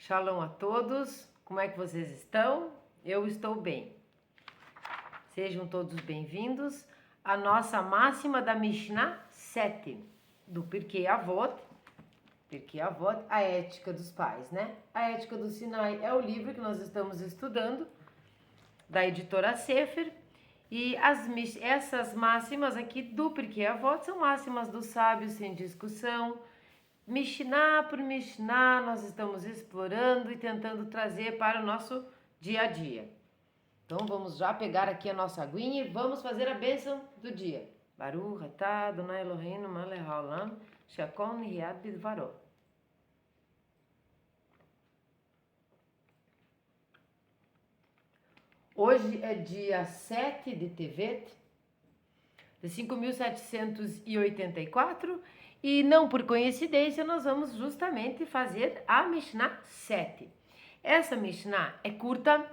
Shalom a todos, como é que vocês estão? Eu estou bem. Sejam todos bem-vindos à nossa máxima da Mishnah 7, do Pirkei Avot, a ética dos pais, né? A ética do Sinai é o livro que nós estamos estudando, da editora Sefer, e essas máximas aqui do Pirkei Avot são máximas dos sábios sem discussão. Mishnah por Mishnah, nós estamos explorando e tentando trazer para o nosso dia a dia. Então vamos já pegar aqui a nossa aguinha e vamos fazer a bênção do dia. Baruch atah Adonai Eloheinu melech haolam shekol nihiyat bidvaro. Hoje é dia 7 de Tevet, de 5.784, e não por coincidência nós vamos justamente fazer a Mishnah 7. Essa Mishnah é curta,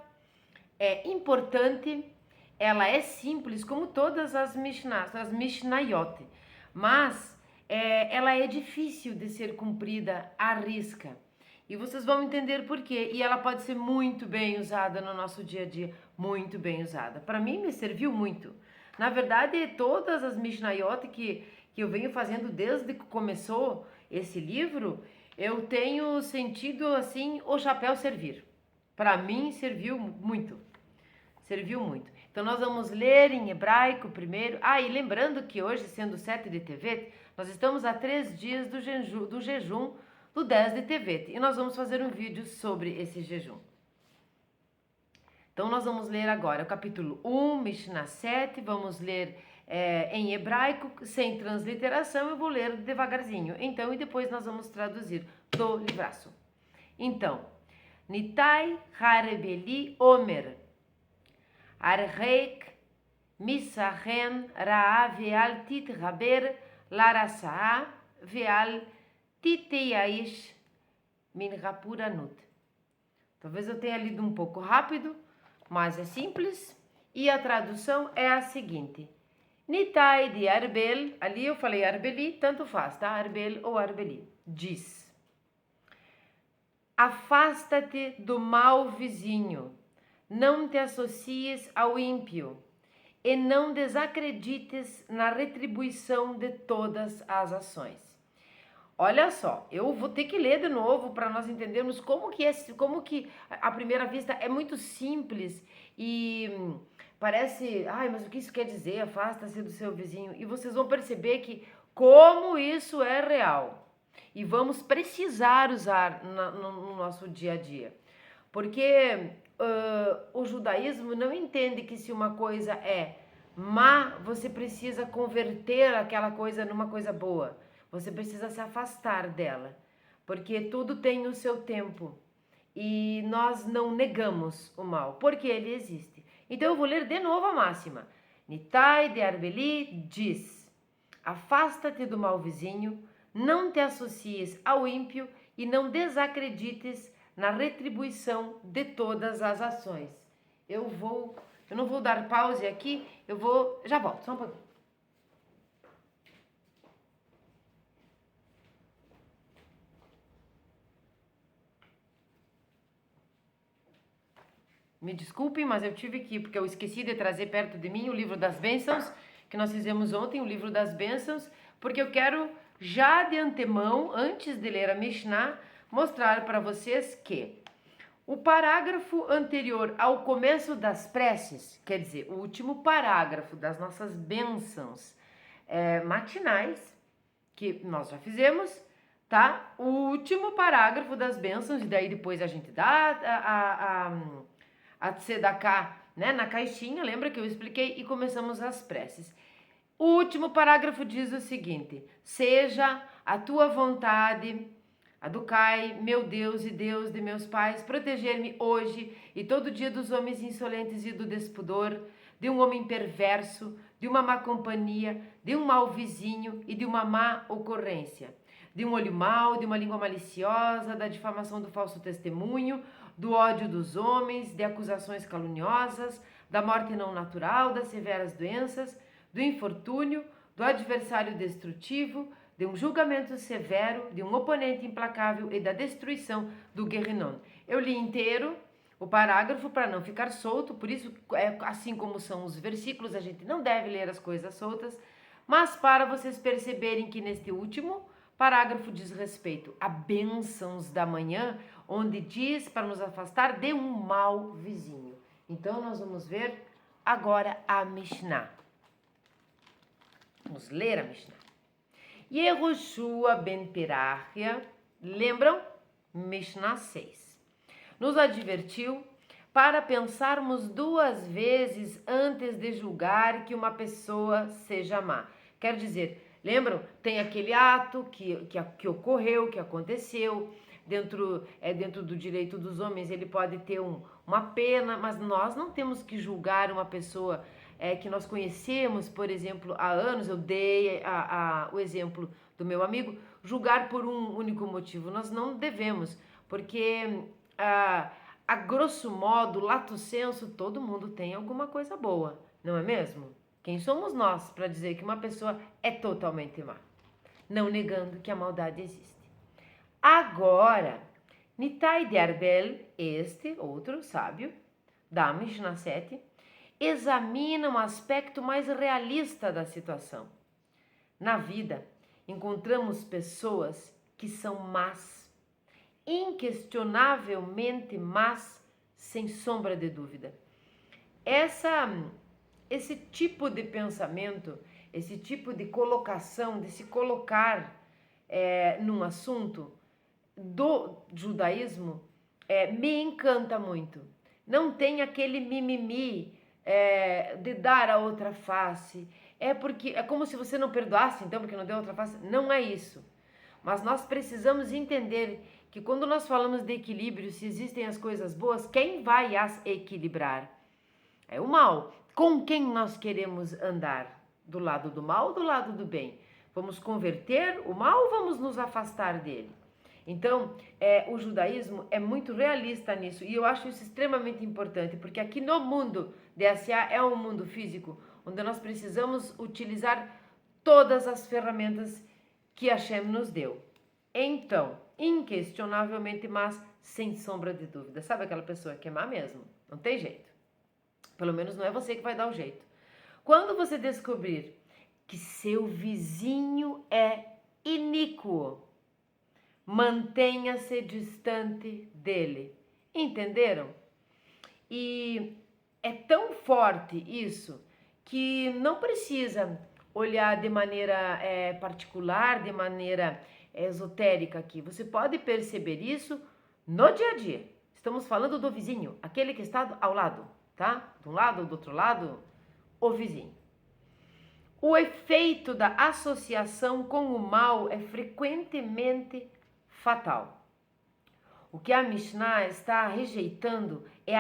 é importante, ela é simples como todas as Mishnahs, as Mishnayot, mas ela é difícil de ser cumprida à risca. E vocês vão entender por quê. E ela pode ser muito bem usada no nosso dia a dia, muito bem usada. Para mim me serviu muito. Na verdade, todas as Mishnayot que eu venho fazendo desde que começou esse livro, eu tenho sentido assim o chapéu servir. Para mim serviu muito. Serviu muito. Então nós vamos ler em hebraico primeiro. E lembrando que hoje, sendo 7 de Tevet, nós estamos a 3 dias do jejum do 10 de Tevet. E nós vamos fazer um vídeo sobre esse jejum. Então nós vamos ler agora o capítulo 1, Mishnah 7, vamos ler em hebraico, sem transliteração, eu vou ler devagarzinho. Então, e depois nós vamos traduzir do livraço. Então, Nitai Harebeli Omer, Arreik Misachen Ra'a Veal Tit Raber Larasaa Veal Titeiaish Min Rapuranut. Talvez eu tenha lido um pouco rápido, mas é simples, e a tradução é a seguinte: Nitai de Arbel, ali eu falei Arbeli, tanto faz, tá? Arbel ou Arbeli, diz: afasta-te do mau vizinho, não te associes ao ímpio, e não desacredites na retribuição de todas as ações. Olha só, eu vou ter que ler de novo para nós entendermos como que à primeira vista é muito simples e parece, mas o que isso quer dizer? Afasta-se do seu vizinho. E vocês vão perceber que como isso é real. E vamos precisar usar no nosso dia a dia. Porque o judaísmo não entende que se uma coisa é má, você precisa converter aquela coisa numa coisa boa. Você precisa se afastar dela, porque tudo tem o seu tempo e nós não negamos o mal, porque ele existe. Então eu vou ler de novo a máxima. Nitai de Arbeli diz: afasta-te do mau vizinho, não te associes ao ímpio e não desacredites na retribuição de todas as ações. Eu não vou dar pause aqui, já volto, só um pouquinho. Me desculpem, mas eu tive que, porque eu esqueci de trazer perto de mim o livro das bênçãos, que nós fizemos ontem, o livro das bênçãos, porque eu quero já de antemão, antes de ler a Mishnah, mostrar para vocês que o parágrafo anterior ao começo das preces, quer dizer, o último parágrafo das nossas bênçãos matinais, que nós já fizemos, tá? O último parágrafo das bênçãos, e daí depois a gente dá a tzedakah, né, na caixinha, lembra que eu expliquei? E começamos as preces. O último parágrafo diz o seguinte: seja a tua vontade, Aducai, meu Deus e Deus de meus pais, proteger-me hoje e todo dia dos homens insolentes e do despudor, de um homem perverso, de uma má companhia, de um mau vizinho e de uma má ocorrência, de um olho mau, de uma língua maliciosa, da difamação do falso testemunho, do ódio dos homens, de acusações caluniosas, da morte não natural, das severas doenças, do infortúnio, do adversário destrutivo, de um julgamento severo, de um oponente implacável e da destruição do Guerrinon. Eu li inteiro o parágrafo para não ficar solto, por isso, assim como são os versículos, a gente não deve ler as coisas soltas, mas para vocês perceberem que neste último parágrafo diz respeito a bênçãos da manhã, onde diz para nos afastar de um mau vizinho. Então nós vamos ver agora a Mishnah. Vamos ler a Mishnah. Yehoshua ben Perachia, lembram? Mishnah 6. Nos advertiu para pensarmos 2 vezes antes de julgar que uma pessoa seja má. Quer dizer, lembram? Tem aquele ato que ocorreu, que aconteceu, dentro do direito dos homens, ele pode ter uma pena, mas nós não temos que julgar uma pessoa que nós conhecemos, por exemplo, há anos. Eu dei o exemplo do meu amigo, julgar por um único motivo. Nós não devemos, porque a grosso modo, lato sensu, todo mundo tem alguma coisa boa, não é mesmo? Quem somos nós para dizer que uma pessoa é totalmente má? Não negando que a maldade existe. Agora, Nitai de Arbel, este outro sábio, da Mishnah 7, examina um aspecto mais realista da situação. Na vida, encontramos pessoas que são más, inquestionavelmente más, sem sombra de dúvida. Esse tipo de pensamento, esse tipo de colocação, de se colocar num assunto do judaísmo, me encanta muito. Não tem aquele mimimi de dar a outra face. Porque é como se você não perdoasse, então, porque não deu outra face. Não é isso. Mas nós precisamos entender que quando nós falamos de equilíbrio, se existem as coisas boas, quem vai as equilibrar? É o mal. Com quem nós queremos andar? Do lado do mal ou do lado do bem? Vamos converter o mal ou vamos nos afastar dele? Então, o judaísmo é muito realista nisso, e eu acho isso extremamente importante, porque aqui no mundo de SA é um mundo físico, onde nós precisamos utilizar todas as ferramentas que Hashem nos deu. Então, inquestionavelmente, mas sem sombra de dúvida. Sabe aquela pessoa que é má mesmo? Não tem jeito. Pelo menos não é você que vai dar o jeito. Quando você descobrir que seu vizinho é iníquo, mantenha-se distante dele. Entenderam? E é tão forte isso que não precisa olhar de maneira particular, de maneira esotérica aqui. Você pode perceber isso no dia a dia. Estamos falando do vizinho, aquele que está ao lado, tá? De um lado ou do outro lado, o vizinho. O efeito da associação com o mal é frequentemente fatal. O que a Mishnah está rejeitando é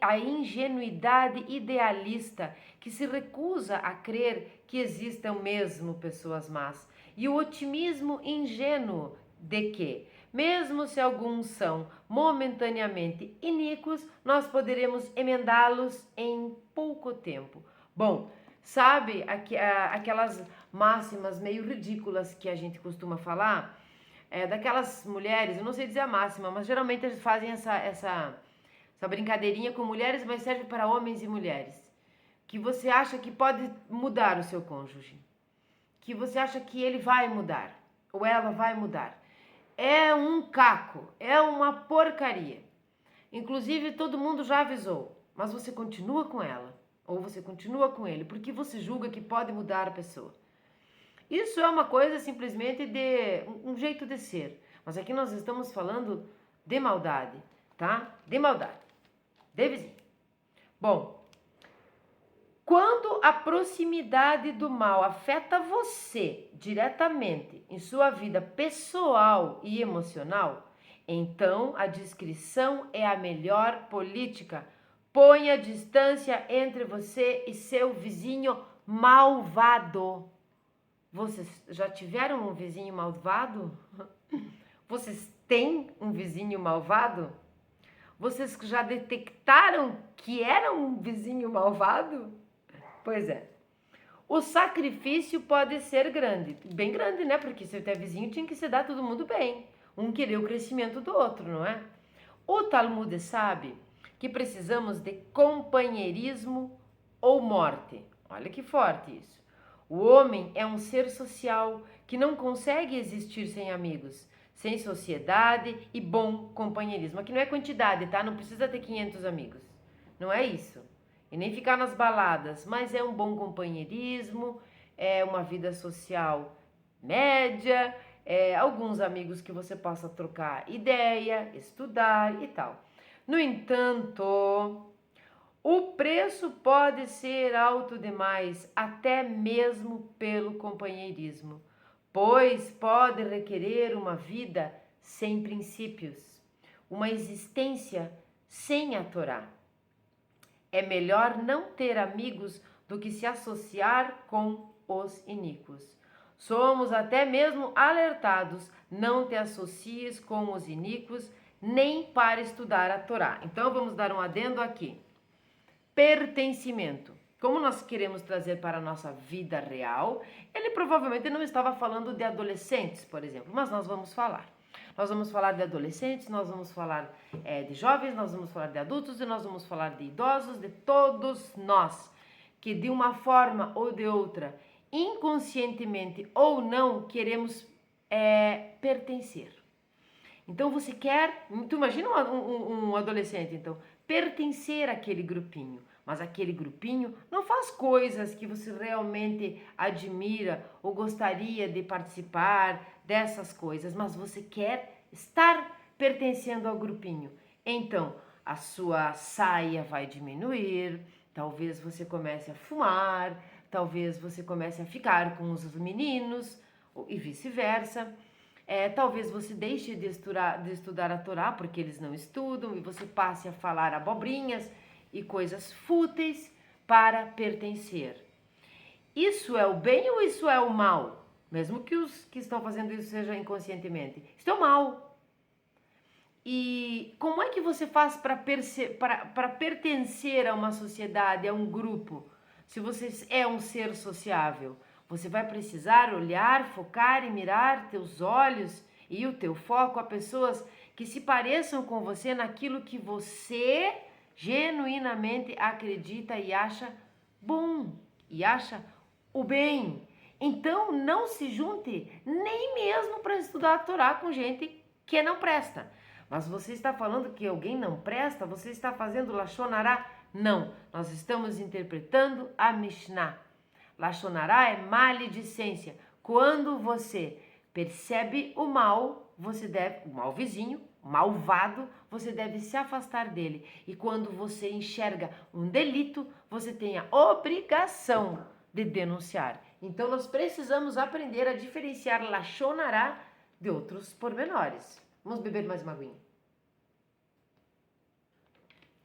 a ingenuidade idealista que se recusa a crer que existam mesmo pessoas más, e o otimismo ingênuo de que, mesmo se alguns são momentaneamente iníquos, nós poderemos emendá-los em pouco tempo. Bom, sabe aquelas máximas meio ridículas que a gente costuma falar? Daquelas mulheres, eu não sei dizer a máxima, mas geralmente eles fazem essa brincadeirinha com mulheres, mas serve para homens e mulheres. Que você acha que pode mudar o seu cônjuge. Que você acha que ele vai mudar, ou ela vai mudar. É um caco, é uma porcaria. Inclusive, todo mundo já avisou, mas você continua com ela, ou você continua com ele, porque você julga que pode mudar a pessoa. Isso é uma coisa simplesmente de um jeito de ser. Mas aqui nós estamos falando de maldade, tá? De maldade. De vizinho. Bom, quando a proximidade do mal afeta você diretamente em sua vida pessoal e emocional, então a discrição é a melhor política. Ponha distância entre você e seu vizinho malvado. Vocês já tiveram um vizinho malvado? Vocês têm um vizinho malvado? Vocês já detectaram que era um vizinho malvado? Pois é. O sacrifício pode ser grande, bem grande, né? Porque se até vizinho tinha que se dar todo mundo bem. Um querer o crescimento do outro, não é? O Talmud sabe que precisamos de companheirismo ou morte. Olha que forte isso. O homem é um ser social que não consegue existir sem amigos, sem sociedade e bom companheirismo. Aqui não é quantidade, tá? Não precisa ter 500 amigos. Não é isso. E nem ficar nas baladas, mas é um bom companheirismo, é uma vida social média, alguns amigos que você possa trocar ideia, estudar e tal. No entanto, o preço pode ser alto demais, até mesmo pelo companheirismo, pois pode requerer uma vida sem princípios, uma existência sem a Torá. É melhor não ter amigos do que se associar com os iníquos. Somos até mesmo alertados, não te associes com os iníquos, nem para estudar a Torá. Então vamos dar um adendo aqui. Pertencimento. Como nós queremos trazer para a nossa vida real, ele provavelmente não estava falando de adolescentes, por exemplo, mas nós vamos falar. Nós vamos falar de adolescentes, nós vamos falar de jovens, nós vamos falar de adultos e nós vamos falar de idosos, de todos nós, que de uma forma ou de outra, inconscientemente ou não, queremos pertencer. Então você quer, tu imagina um adolescente, então, pertencer àquele grupinho, mas aquele grupinho não faz coisas que você realmente admira ou gostaria de participar dessas coisas, mas você quer estar pertencendo ao grupinho. Então, a sua saia vai diminuir, talvez você comece a fumar, talvez você comece a ficar com os meninos e vice-versa. Talvez você deixe de estudar a Torá porque eles não estudam e você passe a falar abobrinhas e coisas fúteis para pertencer. Isso é o bem ou isso é o mal? Mesmo que os que estão fazendo isso sejam inconscientemente. Isso é o mal. E como é que você faz para pertencer a uma sociedade, a um grupo, se você é um ser sociável? Você vai precisar olhar, focar e mirar teus olhos e o teu foco a pessoas que se pareçam com você naquilo que você genuinamente acredita e acha bom e acha o bem. Então não se junte nem mesmo para estudar a Torá com gente que não presta. Mas você está falando que alguém não presta? Você está fazendo Lashon Hará? Não, nós estamos interpretando a Mishnah. Lashon Hará é maledicência. Quando você percebe o mal, o mal vizinho, malvado, você deve se afastar dele. E quando você enxerga um delito, você tem a obrigação de denunciar. Então nós precisamos aprender a diferenciar Lashon Hará de outros pormenores. Vamos beber mais uma aguinha.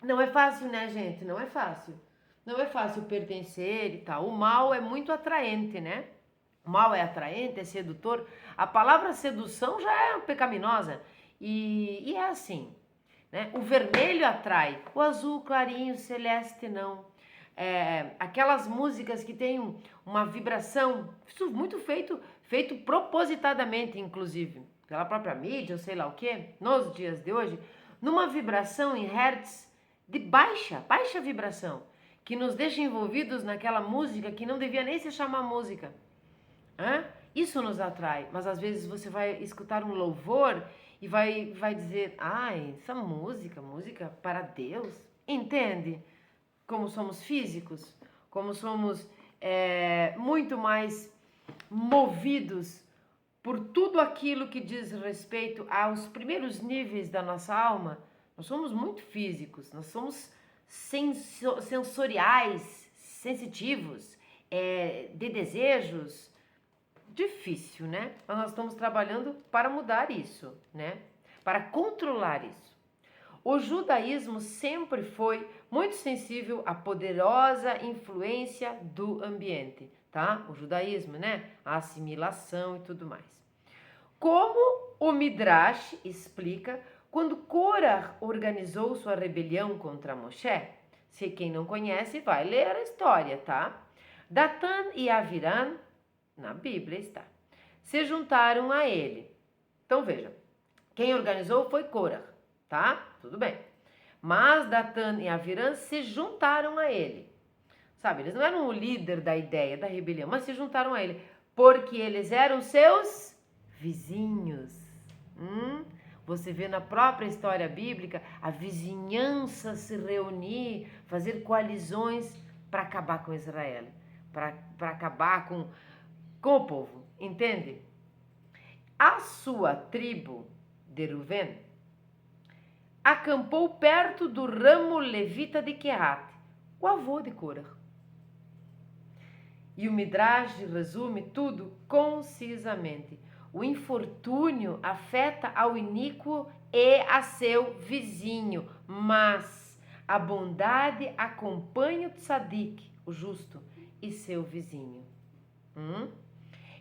Não é fácil, né, gente? Não é fácil. Não é fácil pertencer e tal. O mal é muito atraente, né? O mal é atraente, é sedutor. A palavra sedução já é pecaminosa. E é assim, né? O vermelho atrai, o azul clarinho, o celeste não. Aquelas músicas que têm uma vibração, isso muito feito propositadamente, inclusive, pela própria mídia, ou sei lá o quê, nos dias de hoje, numa vibração em hertz de baixa vibração, que nos deixa envolvidos naquela música que não devia nem se chamar música. Isso nos atrai, mas às vezes você vai escutar um louvor e vai dizer, ai, essa música para Deus. Entende? Como somos físicos, como somos muito mais movidos por tudo aquilo que diz respeito aos primeiros níveis da nossa alma. Nós somos muito físicos, nós somos sensoriais, sensitivos, de desejos. Difícil, né? Mas nós estamos trabalhando para mudar isso, né? Para controlar isso. O judaísmo sempre foi muito sensível à poderosa influência do ambiente, tá? O judaísmo, né? A assimilação e tudo mais. Como o Midrash explica, quando Korah organizou sua rebelião contra Moshe, se quem não conhece vai ler a história, tá? Datã e Aviram, na Bíblia está, se juntaram a ele. Então veja, quem organizou foi Corah, tá? Tudo bem. Mas Datã e Aviram se juntaram a ele. Sabe, eles não eram o líder da ideia da rebelião, mas se juntaram a ele, porque eles eram seus vizinhos. Você vê na própria história bíblica a vizinhança se reunir, fazer coalizões para acabar com Israel, para acabar com o povo, entende? A sua tribo de Ruven acampou perto do ramo levita de Quehat, o avô de Corah. E o Midrash resume tudo concisamente. O infortúnio afeta ao iníquo e a seu vizinho, mas a bondade acompanha o tzadik, o justo, e seu vizinho.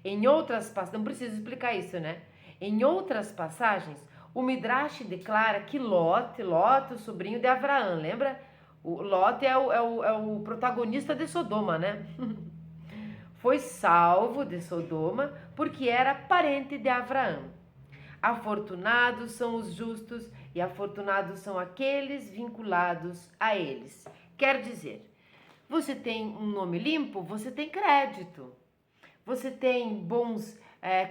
Em outras passagens, não preciso explicar isso, né? Em outras passagens, o Midrash declara que Lot, o sobrinho de Abraão, lembra? O Lot é o protagonista de Sodoma, né? Foi salvo de Sodoma porque era parente de Abraão. Afortunados são os justos e afortunados são aqueles vinculados a eles. Quer dizer, você tem um nome limpo, você tem crédito. Você tem bons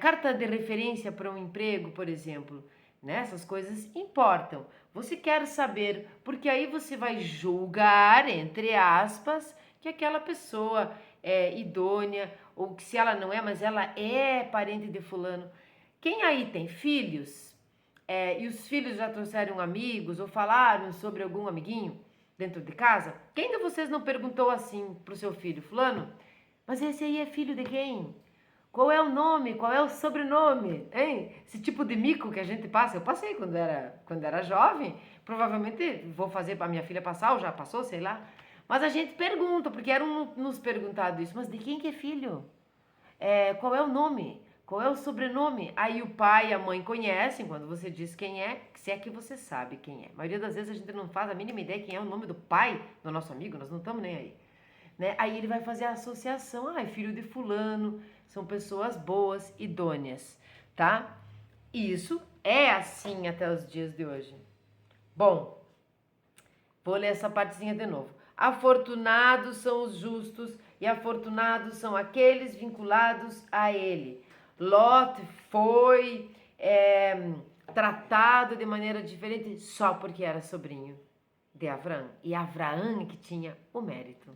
carta de referência para um emprego, por exemplo. Né? Essas coisas importam. Você quer saber, porque aí você vai julgar, entre aspas, que aquela pessoa é idônea, ou que se ela não é, mas ela é parente de fulano. Quem aí tem filhos, e os filhos já trouxeram amigos, ou falaram sobre algum amiguinho dentro de casa, quem de vocês não perguntou assim pro seu filho, fulano, mas esse aí é filho de quem? Qual é o nome? Qual é o sobrenome? Hein? Esse tipo de mico que a gente passa, eu passei quando era jovem, provavelmente vou fazer para minha filha passar, ou já passou, sei lá. Mas a gente pergunta, porque eram nos perguntado isso, mas de quem que é filho? Qual é o nome? Qual é o sobrenome? Aí o pai e a mãe conhecem, quando você diz quem é, se é que você sabe quem é. A maioria das vezes a gente não faz a mínima ideia quem é o nome do pai do nosso amigo, nós não estamos nem aí. Né? Aí ele vai fazer a associação, é filho de fulano, são pessoas boas, idôneas, tá? Isso é assim até os dias de hoje. Bom, vou ler essa partezinha de novo. Afortunados são os justos e afortunados são aqueles vinculados a ele. Lot foi tratado de maneira diferente só porque era sobrinho de Abraão. E Abraão que tinha o mérito.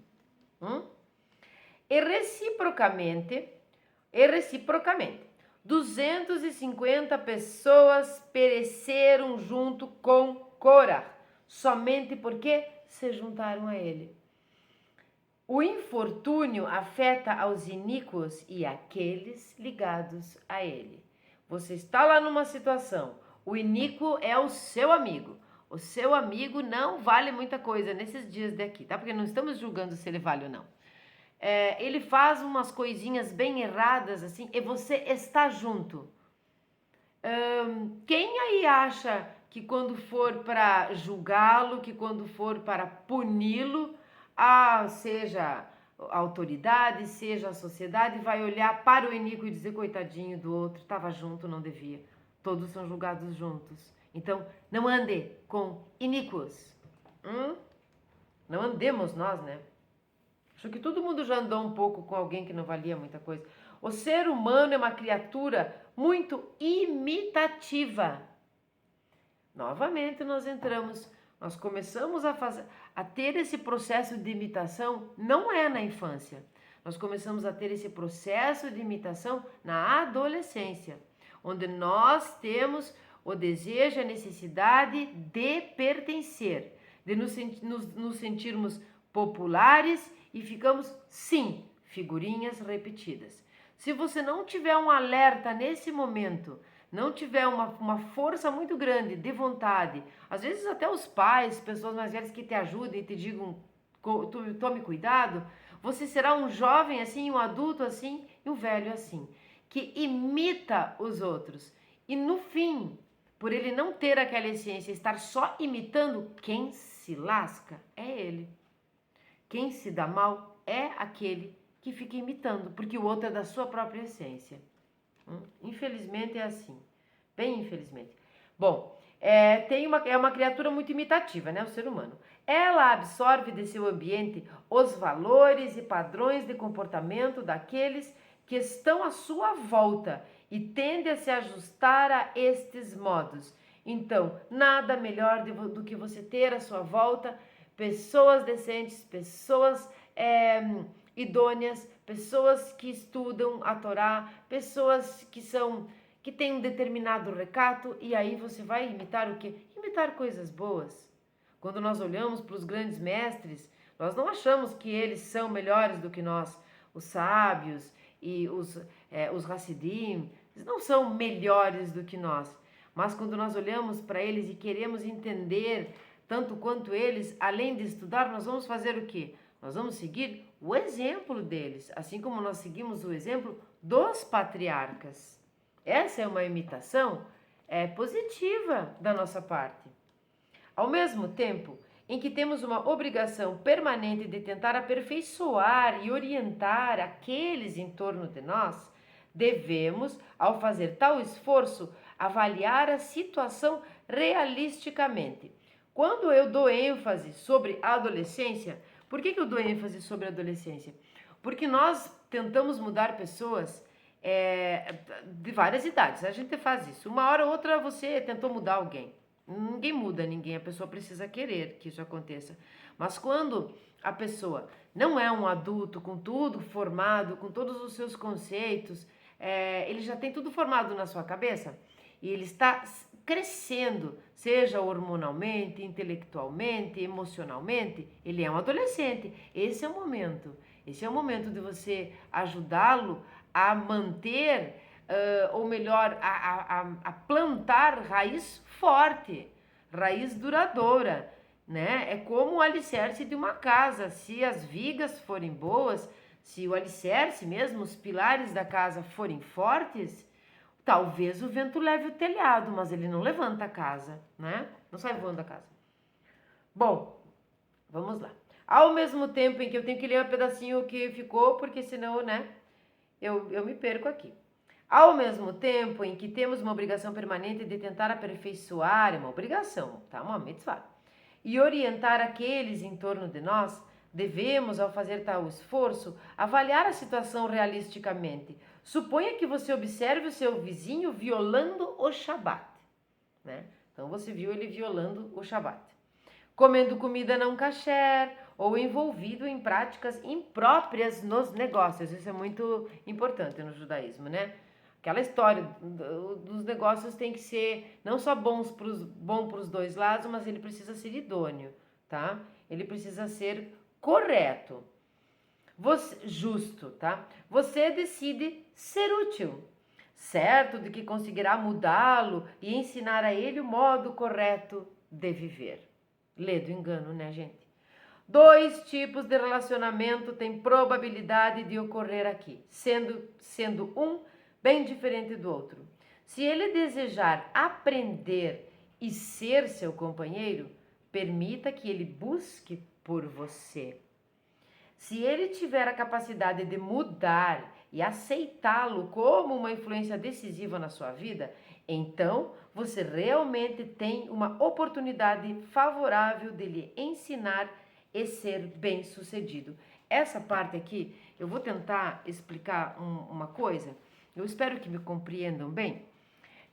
E reciprocamente, 250 pessoas pereceram junto com Corah, somente porque se juntaram a ele. O infortúnio afeta aos iníquos e aqueles ligados a ele. Você está lá numa situação, o iníquo é o seu amigo. O seu amigo não vale muita coisa nesses dias daqui, tá? Porque não estamos julgando se ele vale ou não. Ele faz umas coisinhas bem erradas assim e você está junto. Quem aí acha que quando for para julgá-lo, que quando for para puni-lo, seja a autoridade, seja a sociedade, vai olhar para o iníquo e dizer, coitadinho do outro, estava junto, não devia. Todos são julgados juntos. Então, não ande com iníquos. Não andemos nós, né? Acho que todo mundo já andou um pouco com alguém que não valia muita coisa. O ser humano é uma criatura muito imitativa. Novamente nós começamos a ter esse processo de imitação, não é na infância. Nós começamos a ter esse processo de imitação na adolescência, onde nós temos o desejo, a necessidade de pertencer, de nos sentirmos populares e ficamos, sim, figurinhas repetidas. Se você não tiver um alerta nesse momento, não tiver uma força muito grande de vontade, às vezes até os pais, pessoas mais velhas que te ajudem e te digam, tome cuidado, você será um jovem assim, um adulto assim e um velho assim, que imita os outros. E no fim, por ele não ter aquela essência, estar só imitando, quem se lasca é ele. Quem se dá mal é aquele que fica imitando, porque o outro é da sua própria essência. Infelizmente é assim, bem infelizmente. Bom, é uma criatura muito imitativa, né, o ser humano. Ela absorve de seu ambiente os valores e padrões de comportamento daqueles que estão à sua volta e tende a se ajustar a estes modos. Então, nada melhor do que você ter à sua volta pessoas decentes, pessoas idôneas, pessoas que estudam a Torá, pessoas que têm um determinado recato, e aí você vai imitar o quê? Imitar coisas boas. Quando nós olhamos para os grandes mestres, nós não achamos que eles são melhores do que nós, os sábios e os Hassidim, eles não são melhores do que nós. Mas quando nós olhamos para eles e queremos entender tanto quanto eles, além de estudar, nós vamos fazer o quê? Nós vamos seguir o exemplo deles, assim como nós seguimos o exemplo dos patriarcas. Essa é uma imitação positiva da nossa parte. Ao mesmo tempo em que temos uma obrigação permanente de tentar aperfeiçoar e orientar aqueles em torno de nós, devemos, ao fazer tal esforço, avaliar a situação realisticamente. Quando eu dou ênfase sobre a adolescência, por que eu dou ênfase sobre a adolescência? Porque nós tentamos mudar pessoas de várias idades. A gente faz isso. Uma hora ou outra você tentou mudar alguém. Ninguém muda ninguém, a pessoa precisa querer que isso aconteça. Mas quando a pessoa não é um adulto com tudo formado, com todos os seus conceitos, ele já tem tudo formado na sua cabeça e ele está crescendo, seja hormonalmente, intelectualmente, emocionalmente, ele é um adolescente. Esse é o momento. Esse é o momento de você ajudá-lo a manter, ou melhor, a plantar raiz forte, raiz duradoura, né? É como o alicerce de uma casa. Se as vigas forem boas, se o alicerce mesmo, os pilares da casa forem fortes, talvez o vento leve o telhado, mas ele não levanta a casa, né? Não sai voando a casa. Bom, vamos lá. Ao mesmo tempo em que eu tenho que ler um pedacinho que ficou, porque senão, né, eu me perco aqui. Ao mesmo tempo em que temos uma obrigação permanente de tentar aperfeiçoar, é uma obrigação, tá? Uma mitzvah, e orientar aqueles em torno de nós, devemos, ao fazer tal esforço, avaliar a situação realisticamente. Suponha que você observe o seu vizinho violando o Shabat, né? Então você viu ele violando o Shabat, comendo comida não kasher ou envolvido em práticas impróprias nos negócios. Isso é muito importante no judaísmo, né? Aquela história dos negócios tem que ser não só bom para os dois lados, mas ele precisa ser idôneo, tá? Ele precisa ser correto, justo, tá? Você decide ser útil, certo de que conseguirá mudá-lo e ensinar a ele o modo correto de viver. Lê do engano, né, gente? 2 tipos de relacionamento têm probabilidade de ocorrer aqui, sendo um bem diferente do outro. Se ele desejar aprender e ser seu companheiro, permita que ele busque por você. Se ele tiver a capacidade de mudar e aceitá-lo como uma influência decisiva na sua vida, então você realmente tem uma oportunidade favorável de lhe ensinar e ser bem-sucedido. Essa parte aqui, eu vou tentar explicar uma coisa. Eu espero que me compreendam bem,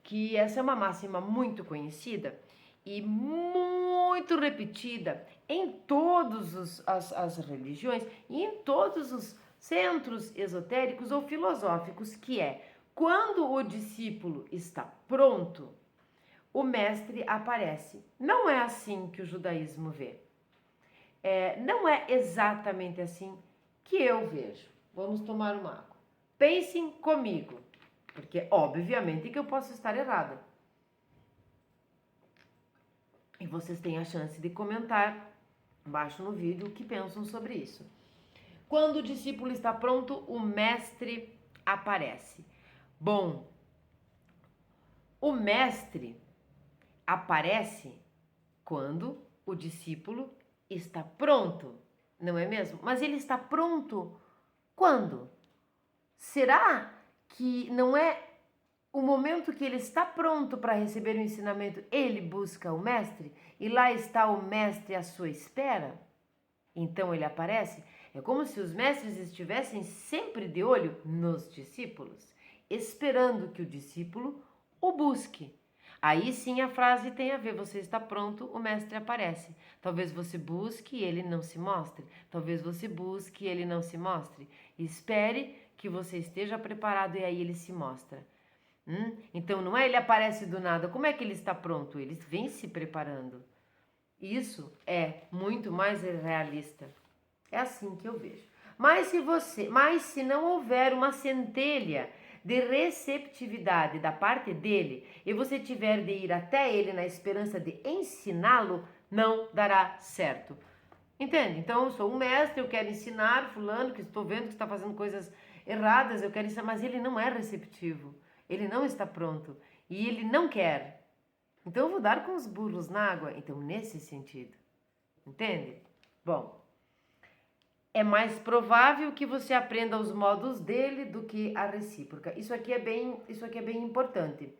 que essa é uma máxima muito conhecida e muito repetida em todas as religiões e em todos os centros esotéricos ou filosóficos, que é: quando o discípulo está pronto, o mestre aparece. Não é assim que o judaísmo vê. Não é exatamente assim que eu vejo. Vamos tomar uma água. Pensem comigo, porque obviamente que eu posso estar errada. E vocês têm a chance de comentar embaixo no vídeo o que pensam sobre isso. Quando o discípulo está pronto, o mestre aparece. Bom, o mestre aparece quando o discípulo está pronto, não é mesmo? Mas ele está pronto Quando? Será que não é o momento que ele está pronto para receber o ensinamento, ele busca o mestre e lá está o mestre à sua espera? Então ele aparece? É como se os mestres estivessem sempre de olho nos discípulos, esperando que o discípulo o busque. Aí sim a frase tem a ver, você está pronto, o mestre aparece. Talvez você busque e ele não se mostre. Talvez você busque e ele não se mostre. Espere que você esteja preparado e aí ele se mostra. Então não é ele aparece do nada, como é que ele está pronto? Ele vem se preparando. Isso é muito mais realista. É assim que eu vejo. Mas se não houver uma centelha de receptividade da parte dele e você tiver de ir até ele na esperança de ensiná-lo, não dará certo. Entende? Então eu sou um mestre, eu quero ensinar fulano que estou vendo que está fazendo coisas erradas, eu quero ensinar, mas ele não é receptivo. Ele não está pronto e ele não quer. Então eu vou dar com os burros na água. Então nesse sentido. Entende? Bom, é mais provável que você aprenda os modos dele do que a recíproca. Isso aqui é bem importante.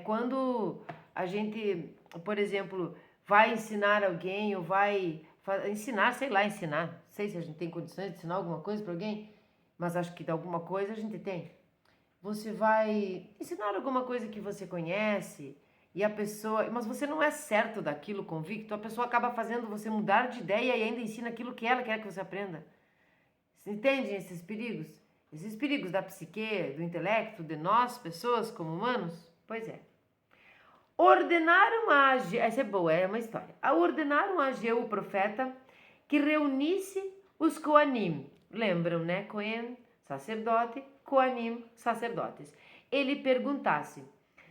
Quando a gente, por exemplo, vai ensinar alguém ou vai ensinar, ensinar. Não sei se a gente tem condições de ensinar alguma coisa para alguém, mas acho que de alguma coisa a gente tem. Você vai ensinar alguma coisa que você conhece e a pessoa, mas você não é certo daquilo, convicto, a pessoa acaba fazendo você mudar de ideia e ainda ensina aquilo que ela quer que você aprenda. Você entende esses perigos? Esses perigos da psique, do intelecto, de nós, pessoas como humanos? Pois é. Ordenaram a Ageu, essa é boa, é uma história. Ordenaram a Ageu, o profeta, que reunisse os Coanim. Lembram, né? Cohen, sacerdote, Coanim, sacerdotes. Ele perguntasse: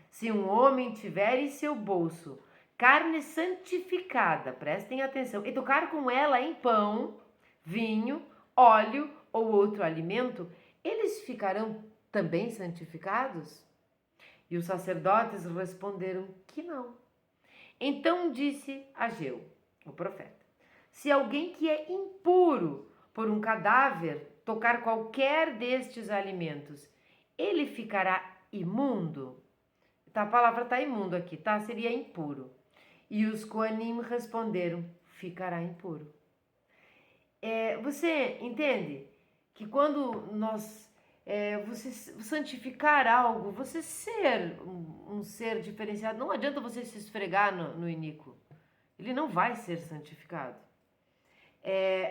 se um homem tiver em seu bolso carne santificada, prestem atenção, e tocar com ela em pão, vinho, óleo ou outro alimento, eles ficarão também santificados? E os sacerdotes responderam que não. Então disse Ageu, o profeta: se alguém que é impuro por um cadáver tocar qualquer destes alimentos, ele ficará imundo? Tá, a palavra está imundo aqui, tá? Seria impuro. E os Coanim responderam: ficará impuro. Você entende que quando você santificar algo, você ser um ser diferenciado, não adianta você se esfregar no iníquo. Ele não vai ser santificado.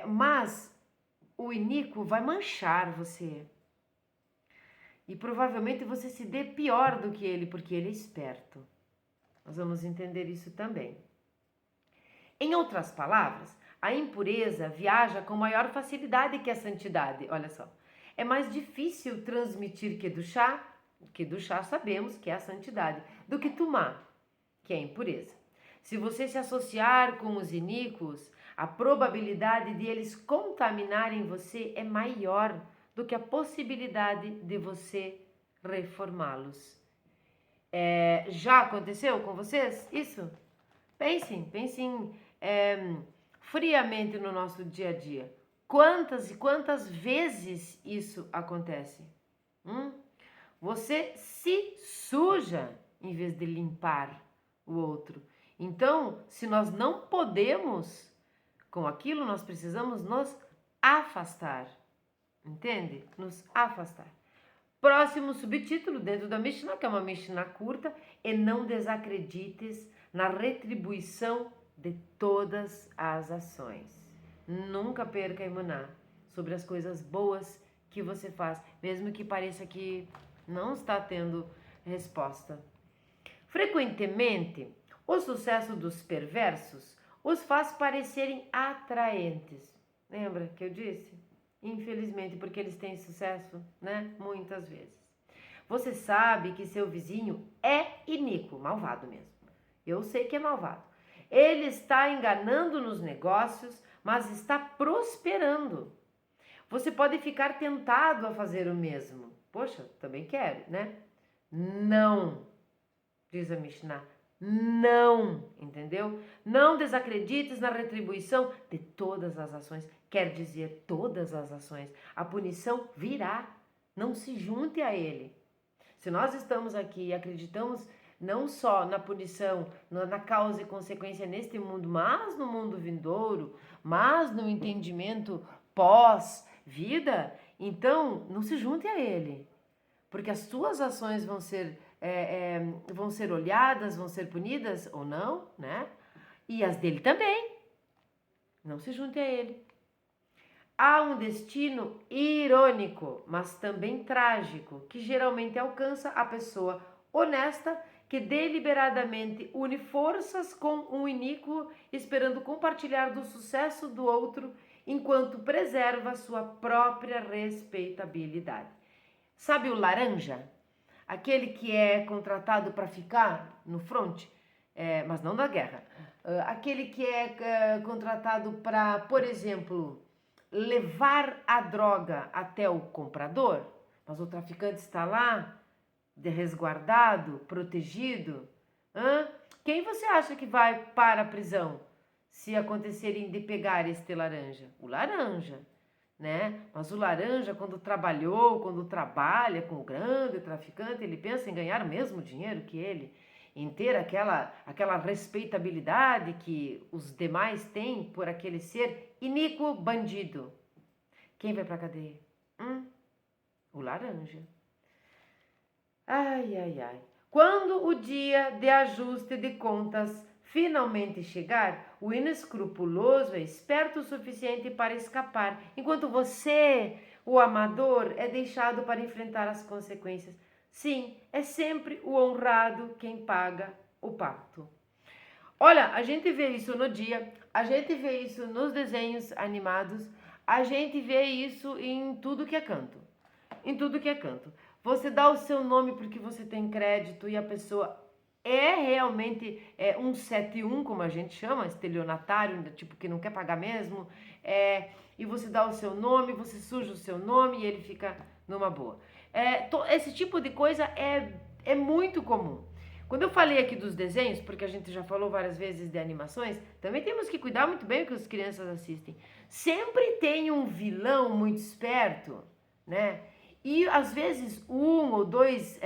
Mas o iníquo vai manchar você. E provavelmente você se dê pior do que ele, porque ele é esperto. Nós vamos entender isso também. Em outras palavras, a impureza viaja com maior facilidade que a santidade. Olha só. É mais difícil transmitir Kedushá sabemos que é a santidade, do que Tumá, que é a impureza. Se você se associar com os iníquos, a probabilidade de eles contaminarem você é maior do que a possibilidade de você reformá-los. Já aconteceu com vocês isso? Pensem friamente no nosso dia a dia. Quantas e quantas vezes isso acontece? Você se suja em vez de limpar o outro. Então, se nós não podemos com aquilo, nós precisamos nos afastar. Entende? Nos afastar. Próximo subtítulo dentro da Mishnah, que é uma Mishnah curta, e não desacredites na retribuição de todas as ações. Nunca perca a emuná sobre as coisas boas que você faz, mesmo que pareça que não está tendo resposta. Frequentemente, o sucesso dos perversos os faz parecerem atraentes. Lembra que eu disse? Infelizmente, porque eles têm sucesso, né? Muitas vezes. Você sabe que seu vizinho é iníquo, malvado mesmo. Eu sei que é malvado. Ele está enganando nos negócios, mas está prosperando. Você pode ficar tentado a fazer o mesmo. Poxa, também quero, né? Não, diz a Mishnah. Não, entendeu? Não desacredites na retribuição de todas as ações. Quer dizer, todas as ações. A punição virá. Não se junte a ele. Se nós estamos aqui e acreditamos não só na punição, na causa e consequência neste mundo, mas no mundo vindouro, mas no entendimento pós-vida, então não se junte a ele. Porque as suas ações vão ser olhadas, vão ser punidas ou não, né? E as dele também. Não se junte a ele. Há um destino irônico, mas também trágico, que geralmente alcança a pessoa honesta que deliberadamente une forças com um iníquo, esperando compartilhar do sucesso do outro, enquanto preserva sua própria respeitabilidade. Sabe o laranja? Aquele que é contratado para ficar no front, mas não na guerra. Aquele que é contratado para, por exemplo, levar a droga até o comprador, mas o traficante está lá, resguardado, protegido. Quem você acha que vai para a prisão se acontecerem de pegar este laranja? O laranja, né? Mas o laranja, quando trabalha com o grande traficante, ele pensa em ganhar o mesmo dinheiro que ele, em ter aquela respeitabilidade que os demais têm por aquele ser iníquo bandido. Quem vai pra cadeia? O laranja. Ai, ai, ai. Quando o dia de ajuste de contas finalmente chegar, o inescrupuloso é esperto o suficiente para escapar, enquanto você, o amador, é deixado para enfrentar as consequências. Sim, é sempre o honrado quem paga o pato. Olha, a gente vê isso no dia, a gente vê isso nos desenhos animados, a gente vê isso em tudo que é canto. Em tudo que é canto. Você dá o seu nome porque você tem crédito e a pessoa é realmente 171, como a gente chama, estelionatário, tipo que não quer pagar mesmo, e você dá o seu nome, você suja o seu nome e ele fica numa boa. Esse tipo de coisa é muito comum. Quando eu falei aqui dos desenhos, porque a gente já falou várias vezes de animações, também temos que cuidar muito bem o que as crianças assistem. Sempre tem um vilão muito esperto, né? E às vezes um ou dois,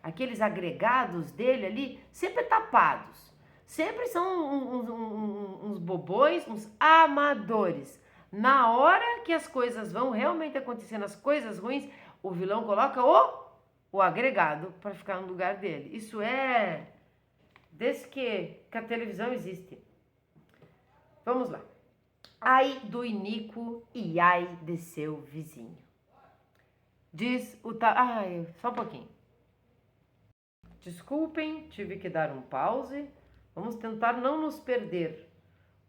aqueles agregados dele ali, sempre tapados. Sempre são uns bobões, uns amadores. Na hora que as coisas vão realmente acontecendo, as coisas ruins, o vilão coloca o agregado para ficar no lugar dele. Isso é desde que a televisão existe. Vamos lá. Ai do iníquo e ai de seu vizinho. Diz o Ai, só um pouquinho. Desculpem, tive que dar um pause. Vamos tentar não nos perder.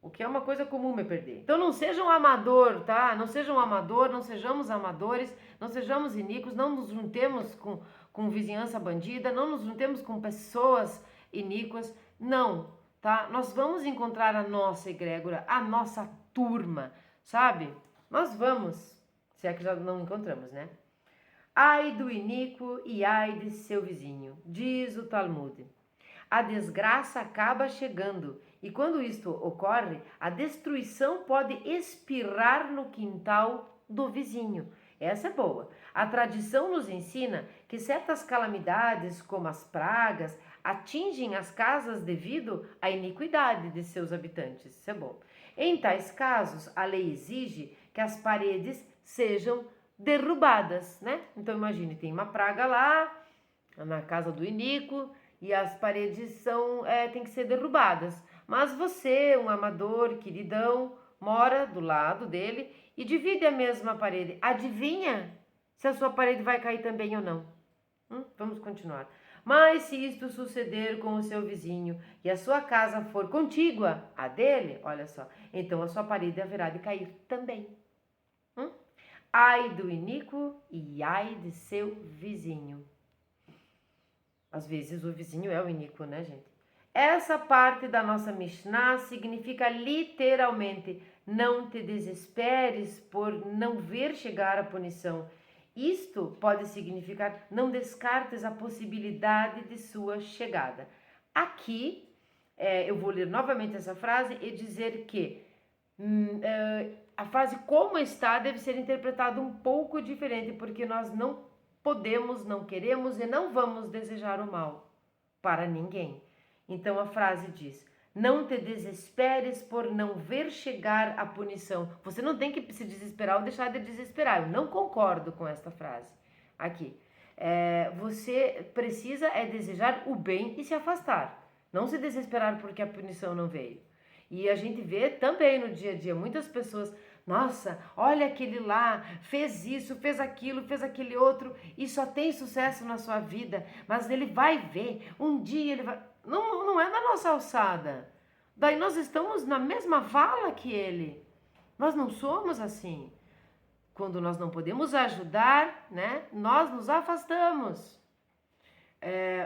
O que é uma coisa comum me perder. Então não sejam amador, tá? Não sejam amador, não sejamos amadores, não sejamos iníquos, não nos juntemos com vizinhança bandida, não nos juntemos com pessoas iníquas. Não, tá? Nós vamos encontrar a nossa egrégora, a nossa turma, sabe? Nós vamos, se é que já não encontramos, né? Ai do iníquo e ai de seu vizinho, diz o Talmud. A desgraça acaba chegando e quando isto ocorre, a destruição pode espirrar no quintal do vizinho. Essa é boa. A tradição nos ensina que certas calamidades, como as pragas, atingem as casas devido à iniquidade de seus habitantes. Isso é bom. Em tais casos, a lei exige que as paredes sejam derrubadas, né? Então imagine, tem uma praga lá na casa do iníquo e as paredes tem que ser derrubadas. Mas você, um amador queridão, mora do lado dele e divide a mesma parede. Adivinha se a sua parede vai cair também ou não? Vamos continuar. Mas se isto suceder com o seu vizinho e a sua casa for contígua à dele, olha só, então a sua parede haverá de cair também. Ai do iníquo e ai de seu vizinho. Às vezes o vizinho é o iníquo, né, gente? Essa parte da nossa Mishnah significa literalmente: não te desesperes por não ver chegar a punição. Isto pode significar: não descartes a possibilidade de sua chegada. aqui, eu vou ler novamente essa frase e dizer que a frase como está deve ser interpretada um pouco diferente, porque nós não podemos, não queremos e não vamos desejar o mal para ninguém. Então a frase diz: não te desesperes por não ver chegar a punição. Você não tem que se desesperar ou deixar de desesperar. Eu não concordo com esta frase aqui. Você precisa desejar o bem e se afastar. Não se desesperar porque a punição não veio. E a gente vê também no dia a dia muitas pessoas: nossa, olha aquele lá, fez isso, fez aquilo, fez aquele outro e só tem sucesso na sua vida, mas ele vai ver, um dia ele vai... Não é da nossa alçada. Daí nós estamos na mesma vala que ele. Nós não somos assim. Quando nós não podemos ajudar, né, nós nos afastamos.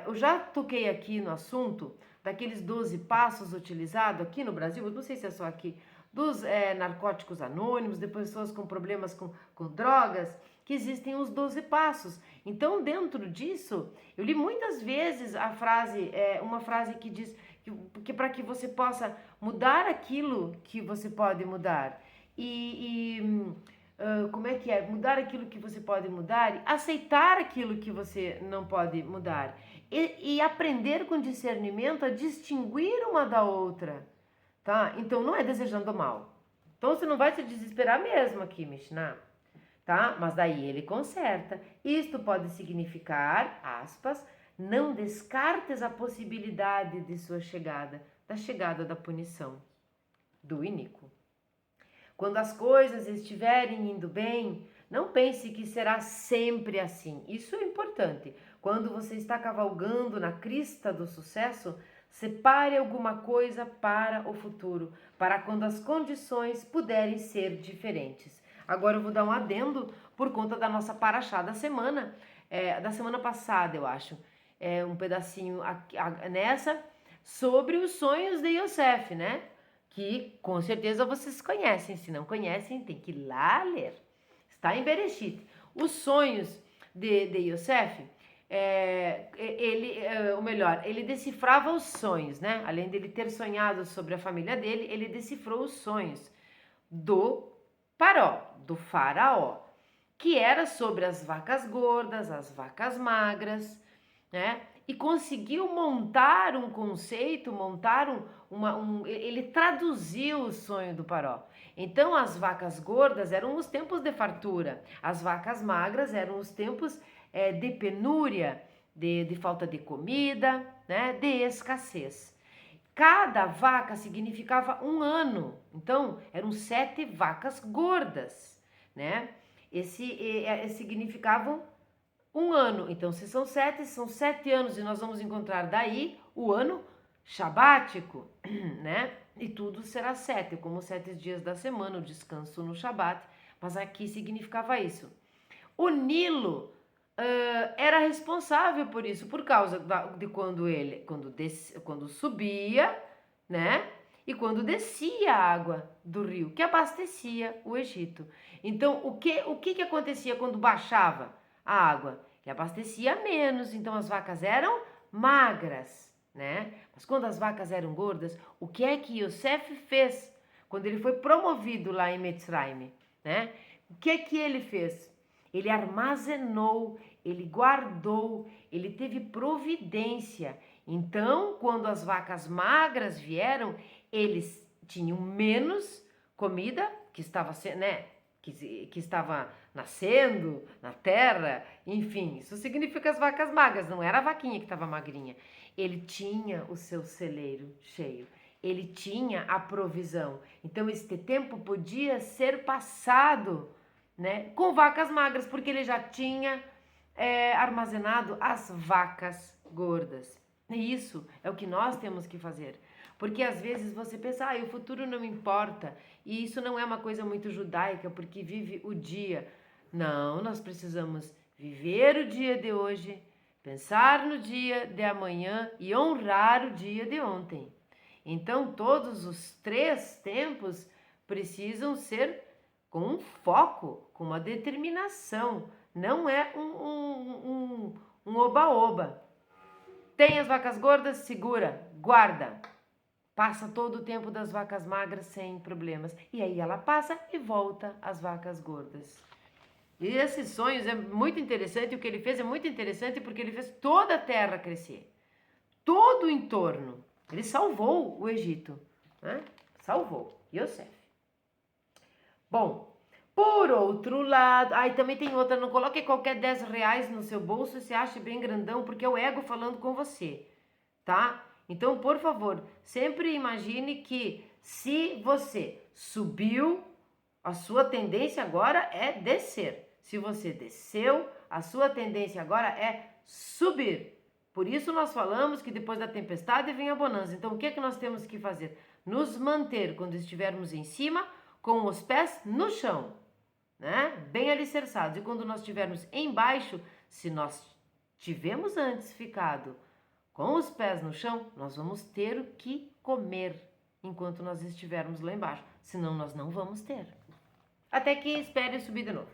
Eu já toquei aqui no assunto daqueles 12 passos utilizados aqui no Brasil, eu não sei se é só aqui, dos narcóticos anônimos, de pessoas com problemas com drogas, que existem os 12 passos. Então, dentro disso, eu li muitas vezes a frase, uma frase que diz que para que você possa mudar aquilo que você pode mudar. Como é que é? Mudar aquilo que você pode mudar, aceitar aquilo que você não pode mudar. E aprender com discernimento a distinguir uma da outra. Tá? Então não é desejando mal. Então você não vai se desesperar mesmo aqui, Mishnah. Tá? Mas daí ele conserta. Isto pode significar, aspas, não descartes a possibilidade de sua chegada, da chegada da punição, do iníquo. Quando as coisas estiverem indo bem, não pense que será sempre assim. Isso é importante. Quando você está cavalgando na crista do sucesso, separe alguma coisa para o futuro, para quando as condições puderem ser diferentes. Agora eu vou dar um adendo por conta da nossa paraxá da semana passada, eu acho. Um pedacinho nessa sobre os sonhos de Yosef, né? Que com certeza vocês conhecem. Se não conhecem, tem que ir lá ler. Está em Bereshit. Os sonhos de Yosef, ele decifrava os sonhos, né? Além dele ter sonhado sobre a família dele, ele decifrou os sonhos do faraó, que era sobre as vacas gordas, as vacas magras, né? E conseguiu montar um conceito, ele traduziu o sonho do faraó. Então as vacas gordas eram os tempos de fartura, as vacas magras eram os tempos de penúria, de falta de comida, né? De escassez. Cada vaca significava um ano, então eram 7 vacas gordas, né? Significavam um ano. Então, se são 7, são 7 anos e nós vamos encontrar daí o ano shabático, né? E tudo será 7, como 7 dias da semana, o descanso no Shabat, mas aqui significava isso. O Nilo era responsável por isso, por causa de quando subia, né? E quando descia a água do rio, que abastecia o Egito. Então, o que acontecia quando baixava a água? Ele abastecia menos, então as vacas eram magras, né? Mas quando as vacas eram gordas, o que é que Yosef fez quando ele foi promovido lá em Mitzrayim, né? O que é que ele fez? Ele armazenou, ele guardou, ele teve providência. Então, quando as vacas magras vieram, eles tinham menos comida que estava, né, que estava nascendo na terra, enfim, isso significa as vacas magras, não era a vaquinha que estava magrinha. Ele tinha o seu celeiro cheio, ele tinha a provisão. Então, este tempo podia ser passado, né, com vacas magras, porque ele já tinha armazenado as vacas gordas. E isso é o que nós temos que fazer. Porque às vezes você pensa, o futuro não importa. E isso não é uma coisa muito judaica, porque vive o dia. Não, nós precisamos viver o dia de hoje, pensar no dia de amanhã e honrar o dia de ontem. Então, todos os 3 tempos precisam ser com um foco, com uma determinação. Não é um oba-oba. Tem as vacas gordas? Segura, guarda. Passa todo o tempo das vacas magras sem problemas. E aí ela passa e volta às vacas gordas. E esses sonhos é muito interessante. O que ele fez é muito interessante porque ele fez toda a terra crescer. Todo o entorno. Ele salvou o Egito. Né? Salvou. Yosef. Bom, por outro lado... Aí também tem outra. Não coloque qualquer 10 reais no seu bolso e se ache bem grandão, porque é o ego falando com você. Tá? Então, por favor, sempre imagine que se você subiu, a sua tendência agora é descer. Se você desceu, a sua tendência agora é subir. Por isso nós falamos que depois da tempestade vem a bonança. Então, o que é que nós temos que fazer? Nos manter quando estivermos em cima, com os pés no chão, né? Bem alicerçados. E quando nós estivermos embaixo, se nós tivemos antes ficado com os pés no chão, nós vamos ter o que comer enquanto nós estivermos lá embaixo. Senão nós não vamos ter. Até que espere subir de novo.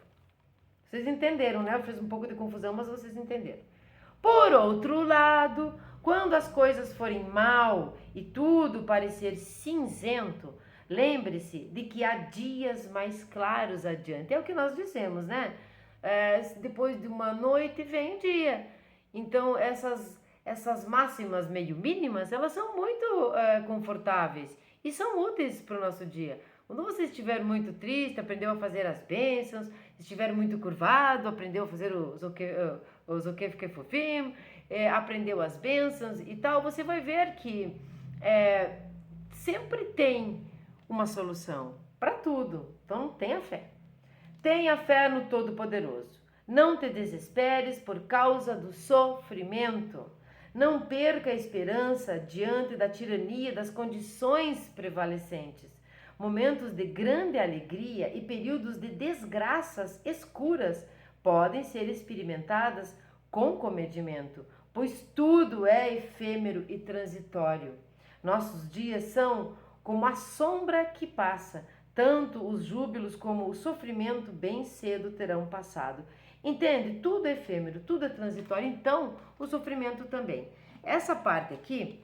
Vocês entenderam, né? Eu fiz um pouco de confusão, mas vocês entenderam. Por outro lado, quando as coisas forem mal e tudo parecer cinzento, lembre-se de que há dias mais claros adiante. É o que nós dizemos, né? Depois de uma noite vem um dia. Então, essas máximas meio mínimas, elas são muito confortáveis e são úteis para o nosso dia. Quando você estiver muito triste, aprendeu a fazer as bênçãos, estiver muito curvado, aprendeu a fazer os o que fiquei fofinho, aprendeu as bênçãos e tal, você vai ver que sempre tem uma solução para tudo. Então tenha fé. Tenha fé no Todo-Poderoso. Não te desesperes por causa do sofrimento. Não perca a esperança diante da tirania das condições prevalecentes. Momentos de grande alegria e períodos de desgraças escuras podem ser experimentadas com comedimento, pois tudo é efêmero e transitório. Nossos dias são como a sombra que passa, tanto os júbilos como o sofrimento bem cedo terão passado. Entende? Tudo é efêmero, tudo é transitório, então o sofrimento também. Essa parte aqui,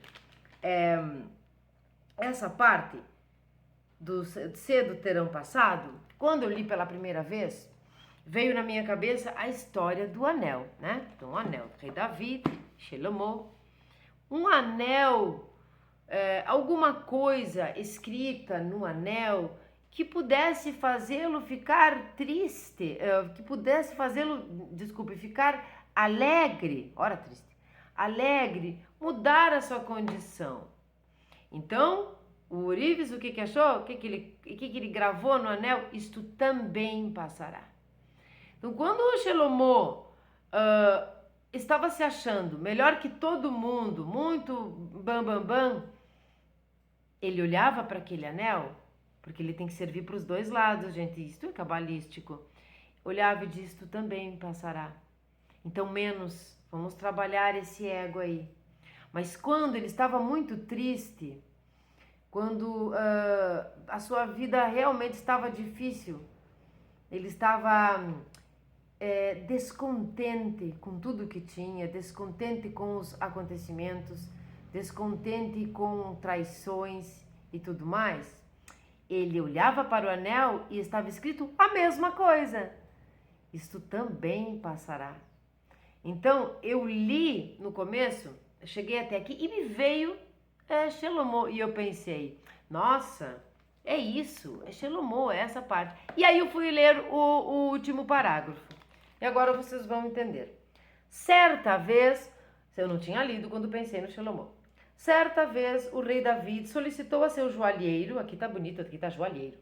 essa parte do cedo terão passado, quando eu li pela primeira vez, veio na minha cabeça a história do anel, né? Então, o anel do rei Davi, Shelomo, um anel, alguma coisa escrita no anel que pudesse fazê-lo ficar triste, que pudesse fazê-lo, ficar alegre, ora triste, alegre, mudar a sua condição. Então, o Urives, o que achou? O que ele gravou no anel? Isto também passará. Então, quando o Shelomo estava se achando melhor que todo mundo, muito bam, ele olhava para aquele anel, porque ele tem que servir para os dois lados, gente, isto é cabalístico. Olhava e disse, isto também passará. Então, menos, vamos trabalhar esse ego aí. Mas quando ele estava muito triste, quando a sua vida realmente estava difícil, ele estava descontente com tudo que tinha, descontente com os acontecimentos, descontente com traições e tudo mais, ele olhava para o anel e estava escrito a mesma coisa. Isto também passará. Então, eu li no começo, cheguei até aqui e me veio Shelomo. E eu pensei, nossa, é isso, é Shelomo, é essa parte. E aí eu fui ler o último parágrafo. E agora vocês vão entender. Certa vez, eu não tinha lido quando pensei no Shelomo. Certa vez, o rei David solicitou a seu joalheiro, aqui tá bonito, aqui tá joalheiro,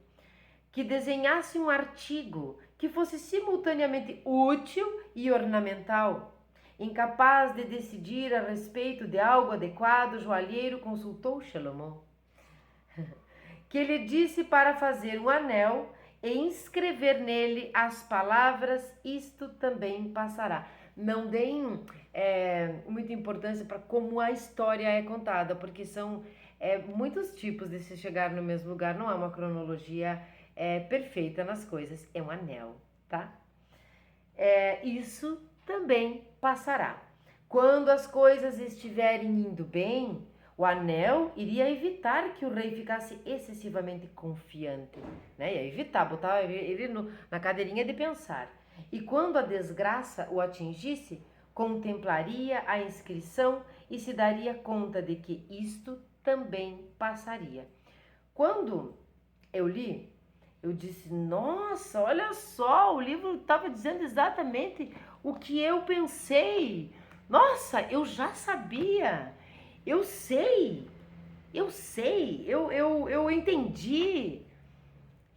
que desenhasse um artigo que fosse simultaneamente útil e ornamental. Incapaz de decidir a respeito de algo adequado, o joalheiro consultou Shelomo, que lhe disse para fazer um anel e inscrever nele as palavras, isto também passará. Não deem muita importância para como a história é contada, porque são muitos tipos de se chegar no mesmo lugar, não é uma cronologia perfeita nas coisas, é um anel, tá? Isso também passará. Quando as coisas estiverem indo bem, o anel iria evitar que o rei ficasse excessivamente confiante, né? Ia evitar, botar ele na cadeirinha de pensar. E quando a desgraça o atingisse, contemplaria a inscrição e se daria conta de que isto também passaria. Quando eu li, eu disse, nossa, olha só, o livro estava dizendo exatamente o que eu pensei. Nossa, eu já sabia, eu sei, eu entendi.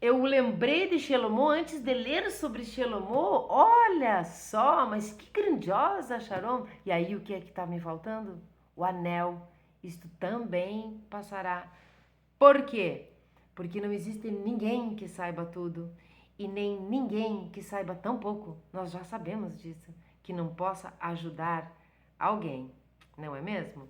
Eu lembrei de Shelomó antes de ler sobre Shelomó. Olha só, mas que grandiosa, Sharon. E aí o que é que está me faltando? O anel. Isto também passará. Por quê? Porque não existe ninguém que saiba tudo e nem ninguém que saiba tão pouco. Nós já sabemos disso, que não possa ajudar alguém, não é mesmo?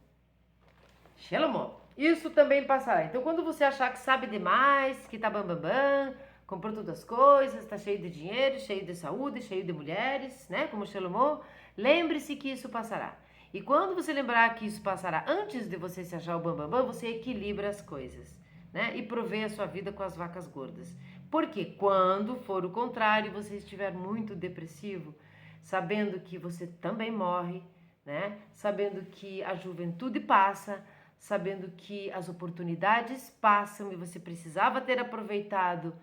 Shelomó, isso também passará. Então, quando você achar que sabe demais, que tá bam, comprou todas as coisas, tá cheio de dinheiro, cheio de saúde, cheio de mulheres, né? Como Shelomó, lembre-se que isso passará. E quando você lembrar que isso passará, antes de você se achar o bam, você equilibra as coisas, né? E provê a sua vida com as vacas gordas. Porque quando for o contrário, você estiver muito depressivo, sabendo que você também morre, né? Sabendo que a juventude passa, sabendo que as oportunidades passam e você precisava ter aproveitado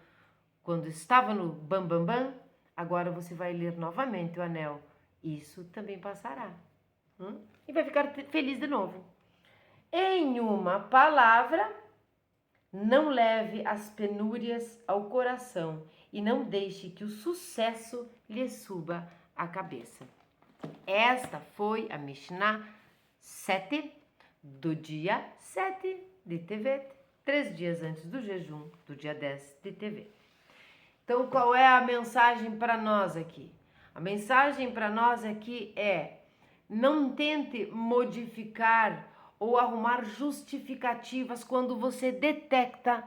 quando estava no bam, agora você vai ler novamente o anel. Isso também passará. E vai ficar feliz de novo. Em uma palavra, não leve as penúrias ao coração e não deixe que o sucesso lhe suba a cabeça. Esta foi a Mishnah 7 do dia 7 de Tevet, 3 dias antes do jejum do dia 10 de Tevet. Então, qual é a mensagem para nós aqui? A mensagem para nós aqui é: não tente modificar ou arrumar justificativas quando você detecta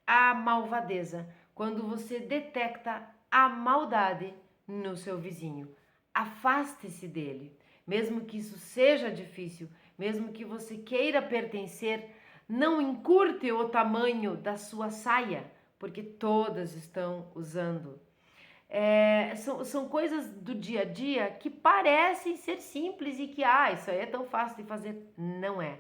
a malvadeza, quando você detecta a maldade no seu vizinho. Afaste-se dele, mesmo que isso seja difícil, mesmo que você queira pertencer, não encurte o tamanho da sua saia, porque todas estão usando. São coisas do dia a dia que parecem ser simples e que, isso aí é tão fácil de fazer. Não é.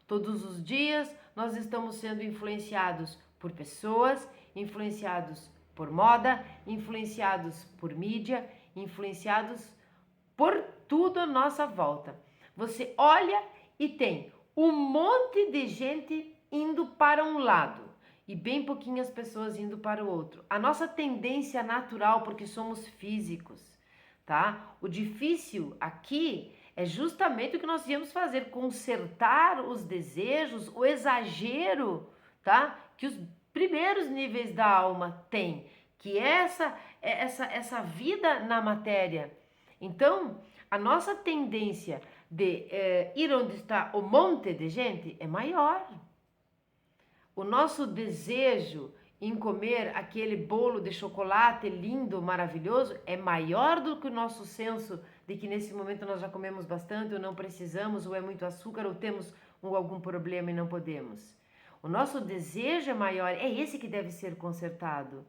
Todos os dias nós estamos sendo influenciados por pessoas, influenciados por moda, influenciados por mídia, influenciados por tudo à nossa volta. Você olha e tem um monte de gente indo para um lado e bem pouquinhas pessoas indo para o outro. A nossa tendência natural, porque somos físicos, tá? O difícil aqui é justamente o que nós viemos fazer, consertar os desejos, o exagero, tá? Que os primeiros níveis da alma têm, que é essa vida na matéria. Então, a nossa tendência de ir onde está o monte de gente é maior. O nosso desejo em comer aquele bolo de chocolate lindo, maravilhoso, é maior do que o nosso senso de que nesse momento nós já comemos bastante, ou não precisamos, ou é muito açúcar, ou temos algum problema e não podemos. O nosso desejo é maior, é esse que deve ser consertado.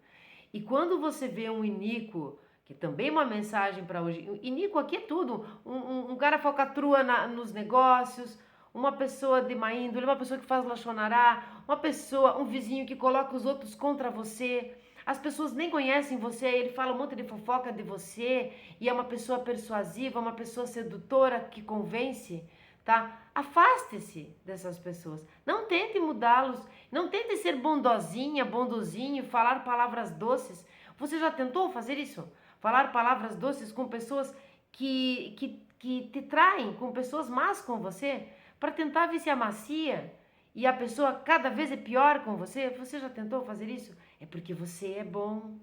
E quando você vê um iníquo, que também é uma mensagem para hoje, iníquo aqui é tudo, um cara falcatrua nos negócios, uma pessoa de má índole, uma pessoa que faz lachonará, uma pessoa, um vizinho que coloca os outros contra você, as pessoas nem conhecem você, ele fala um monte de fofoca de você, e é uma pessoa persuasiva, uma pessoa sedutora que convence, tá? Afaste-se dessas pessoas, não tente mudá-los, não tente ser bondosinha, bondozinho, falar palavras doces. Você já tentou fazer isso? Falar palavras doces com pessoas que te traem, com pessoas más com você? Para tentar ver se amacia e a pessoa cada vez é pior com você? Você já tentou fazer isso? É porque você é bom,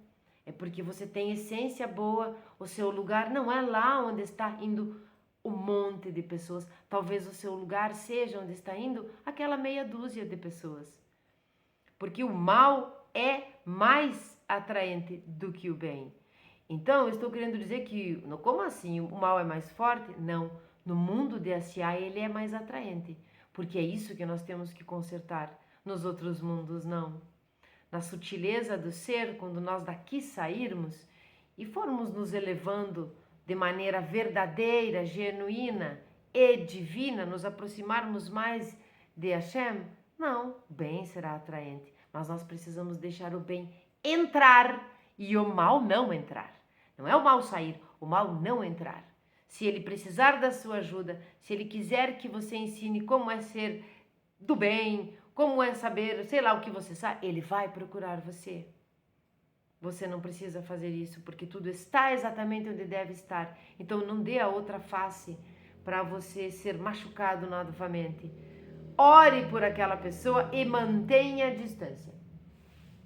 é porque você tem essência boa, o seu lugar não é lá onde está indo um monte de pessoas. Talvez o seu lugar seja onde está indo aquela meia dúzia de pessoas. Porque o mal é mais atraente do que o bem. Então, eu estou querendo dizer que, como assim, o mal é mais forte? Não. No mundo de Asiá, ele é mais atraente, porque é isso que nós temos que consertar. Nos outros mundos, não. Na sutileza do ser, quando nós daqui sairmos e formos nos elevando de maneira verdadeira, genuína e divina, nos aproximarmos mais de Hashem, não, o bem será atraente, mas nós precisamos deixar o bem entrar e o mal não entrar. Não é o mal sair, o mal não entrar. Se ele precisar da sua ajuda, se ele quiser que você ensine como é ser do bem, como é saber, sei lá o que você sabe, ele vai procurar você. Você não precisa fazer isso, porque tudo está exatamente onde deve estar. Então não dê a outra face para você ser machucado novamente. Ore por aquela pessoa e mantenha a distância.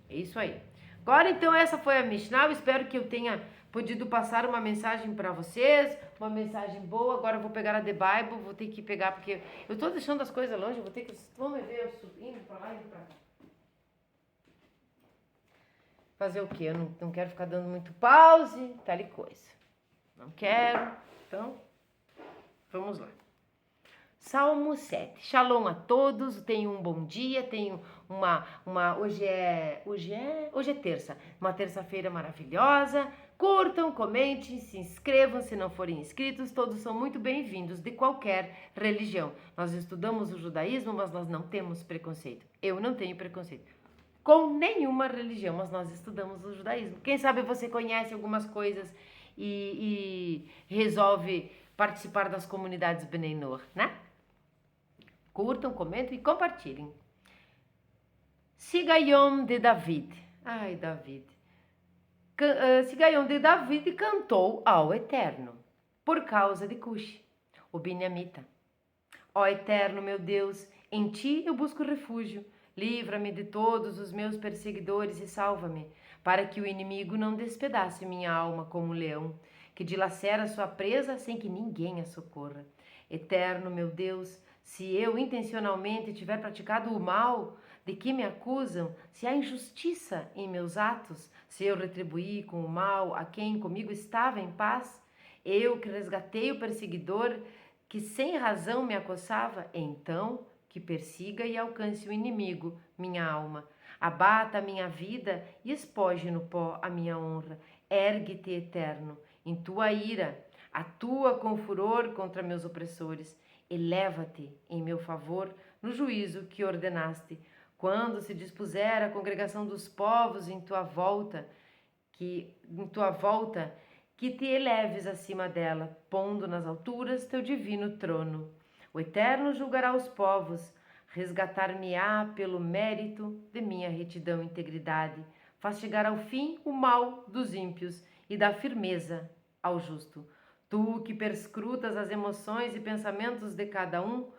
É isso aí. Agora então essa foi a Mishnah. Eu espero que eu tenha podido passar uma mensagem para vocês, uma mensagem boa. Agora eu vou pegar a The Bible, vou ter que pegar porque eu estou deixando as coisas longe, eu vou ter que, vamos ver, eu indo para lá e indo para cá. Fazer o quê? Eu não quero ficar dando muito pause, tal e coisa. Não quero. Então, vamos lá. Salmo 7. Shalom a todos, tenham um bom dia, tenham hoje é terça, uma terça-feira maravilhosa. Curtam, comentem, se inscrevam se não forem inscritos, todos são muito bem-vindos de qualquer religião. Nós estudamos o judaísmo, mas nós não temos preconceito. Eu não tenho preconceito com nenhuma religião, mas nós estudamos o judaísmo. Quem sabe você conhece algumas coisas e resolve participar das comunidades Bnei Noach, né? Curtam, comentem e compartilhem. Sigayom de David. Ai, David. Sigayom de David cantou ao Eterno por causa de Cush, o Beniamita. Ó Eterno, meu Deus, em ti eu busco refúgio. Livra-me de todos os meus perseguidores e salva-me, para que o inimigo não despedace minha alma como um leão, que dilacera sua presa sem que ninguém a socorra. Eterno, meu Deus, se eu intencionalmente tiver praticado o mal de que me acusam, se há injustiça em meus atos, se eu retribuí com o mal a quem comigo estava em paz, eu que resgatei o perseguidor que sem razão me acossava, então que persiga e alcance o inimigo, minha alma. Abata a minha vida e espoje no pó a minha honra. Ergue-te, Eterno, em tua ira, atua com furor contra meus opressores. Eleva-te em meu favor no juízo que ordenaste. Quando se dispuser a congregação dos povos em tua volta, que te eleves acima dela, pondo nas alturas teu divino trono. O Eterno julgará os povos, resgatar-me-á pelo mérito de minha retidão e integridade. Faz chegar ao fim o mal dos ímpios e dá firmeza ao justo. Tu que perscrutas as emoções e pensamentos de cada um,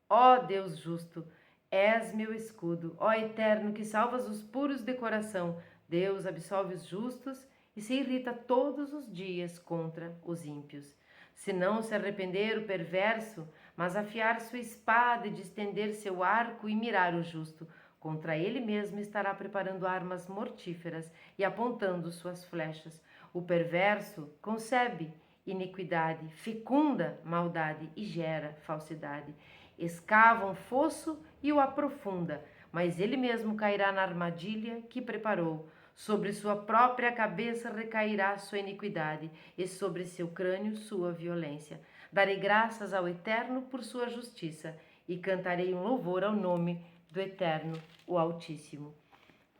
ó Deus justo, és meu escudo. Ó Eterno, que salvas os puros de coração, Deus absolve os justos e se irrita todos os dias contra os ímpios. Se não se arrepender o perverso, mas afiar sua espada e distender seu arco e mirar o justo, contra ele mesmo estará preparando armas mortíferas e apontando suas flechas. O perverso concebe iniquidade, fecunda maldade e gera falsidade. Escava um fosso e o aprofunda, mas ele mesmo cairá na armadilha que preparou. Sobre sua própria cabeça recairá sua iniquidade, e sobre seu crânio sua violência. Darei graças ao Eterno por sua justiça, e cantarei um louvor ao nome do Eterno, o Altíssimo.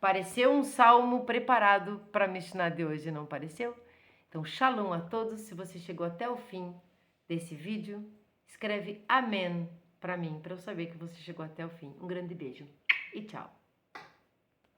Pareceu um salmo preparado para a Mishnah de hoje, não pareceu? Então, shalom a todos. Se você chegou até o fim desse vídeo, escreve amém para mim, para eu saber que você chegou até o fim. Um grande beijo e tchau.